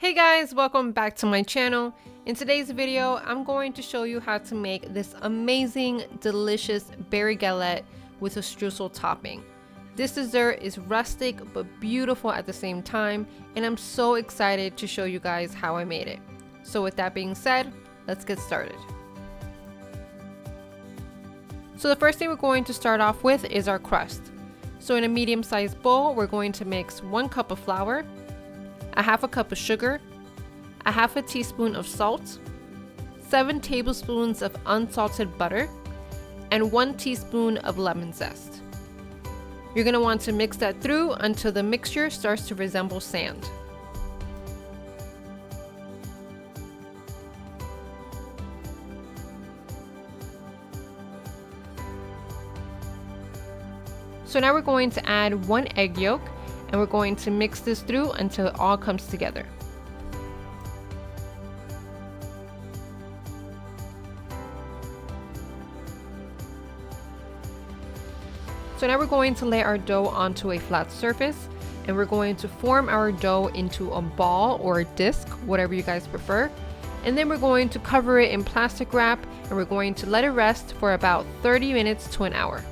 Hey guys, welcome back to my channel. In today's video, I'm going to show you how to make this amazing, delicious berry galette with a streusel topping. This dessert is rustic but beautiful at the same time, and I'm so excited to show you guys how I made it. So with that being said, let's get started. So the first thing we're going to start off with is our crust. So in a medium-sized bowl, we're going to mix 1 cup of flour, a half a cup of sugar, a half a teaspoon of salt, 7 tablespoons of unsalted butter, and 1 teaspoon of lemon zest. You're going to want to mix that through until the mixture starts to resemble sand. So now we're going to add 1 egg yolk, and we're going to mix this through until it all comes together. So now we're going to lay our dough onto a flat surface, and we're going to form our dough into a ball or a disc, whatever you guys prefer. And then we're going to cover it in plastic wrap, and we're going to let it rest for about 30 minutes to an hour.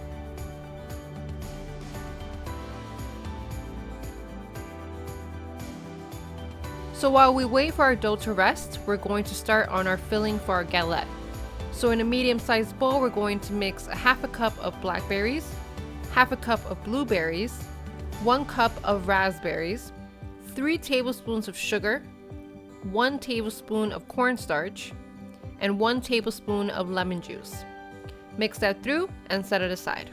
So while we wait for our dough to rest, we're going to start on our filling for our galette. So in a medium-sized bowl, we're going to mix a half a cup of blackberries, half a cup of blueberries, 1 cup of raspberries, 3 tablespoons of sugar, 1 tablespoon of cornstarch, and 1 tablespoon of lemon juice. Mix that through and set it aside.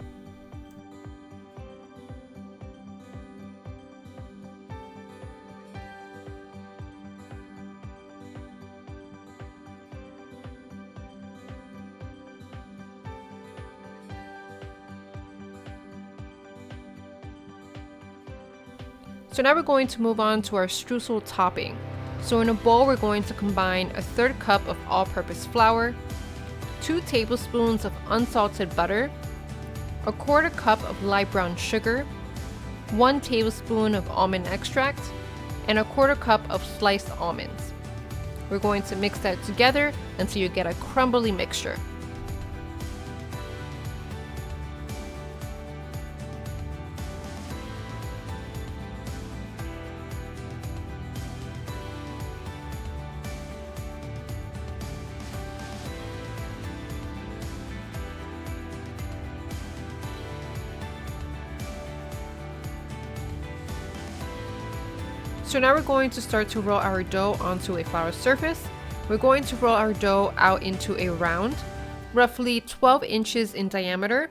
So now we're going to move on to our streusel topping. So in a bowl, we're going to combine a 1/3 cup of all-purpose flour, 2 tablespoons of unsalted butter, a 1/4 cup of light brown sugar, 1 tablespoon of almond extract, and a 1/4 cup of sliced almonds. We're going to mix that together until you get a crumbly mixture. So now we're going to start to roll our dough onto a flour surface. We're going to roll our dough out into a round, roughly 12 inches in diameter.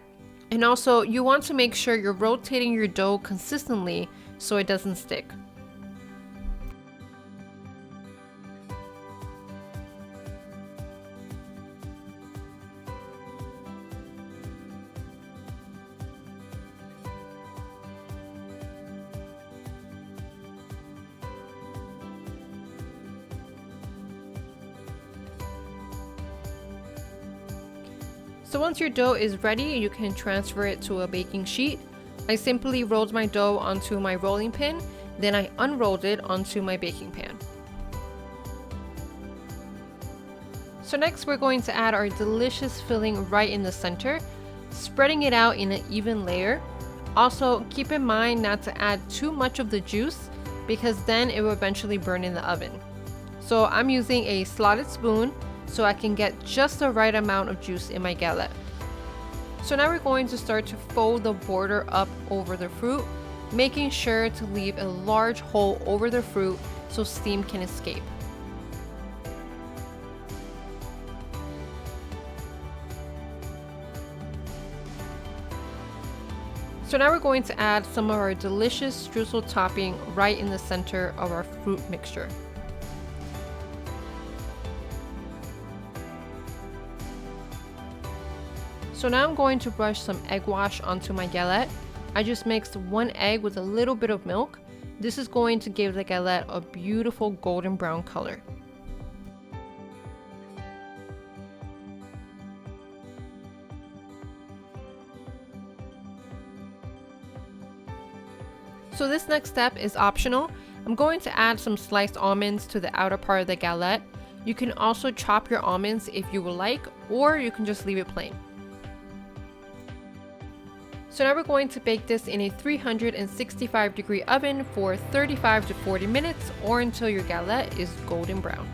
And also, you want to make sure you're rotating your dough consistently so it doesn't stick. So once your dough is ready, you can transfer it to a baking sheet. I simply rolled my dough onto my rolling pin, then I unrolled it onto my baking pan. So next we're going to add our delicious filling right in the center, spreading it out in an even layer. Also, keep in mind not to add too much of the juice because then it will eventually burn in the oven. So I'm using a slotted spoon so I can get just the right amount of juice in my galette. So now we're going to start to fold the border up over the fruit, making sure to leave a large hole over the fruit so steam can escape. So now we're going to add some of our delicious streusel topping right in the center of our fruit mixture. So now I'm going to brush some egg wash onto my galette. I just mixed 1 egg with a little bit of milk. This is going to give the galette a beautiful golden brown color. So this next step is optional. I'm going to add some sliced almonds to the outer part of the galette. You can also chop your almonds if you would like, or you can just leave it plain. So now we're going to bake this in a 365-degree oven for 35 to 40 minutes or until your galette is golden brown.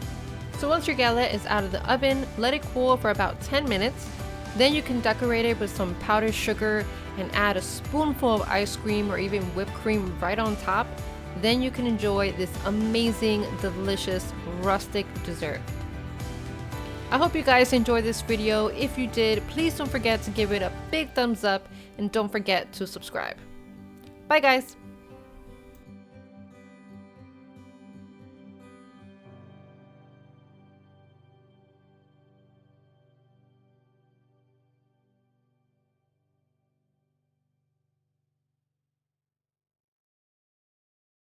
So once your galette is out of the oven, let it cool for about 10 minutes. Then you can decorate it with some powdered sugar and add a spoonful of ice cream or even whipped cream right on top. Then you can enjoy this amazing, delicious, rustic dessert. I hope you guys enjoyed this video. If you did, please don't forget to give it a big thumbs up and don't forget to subscribe. Bye guys!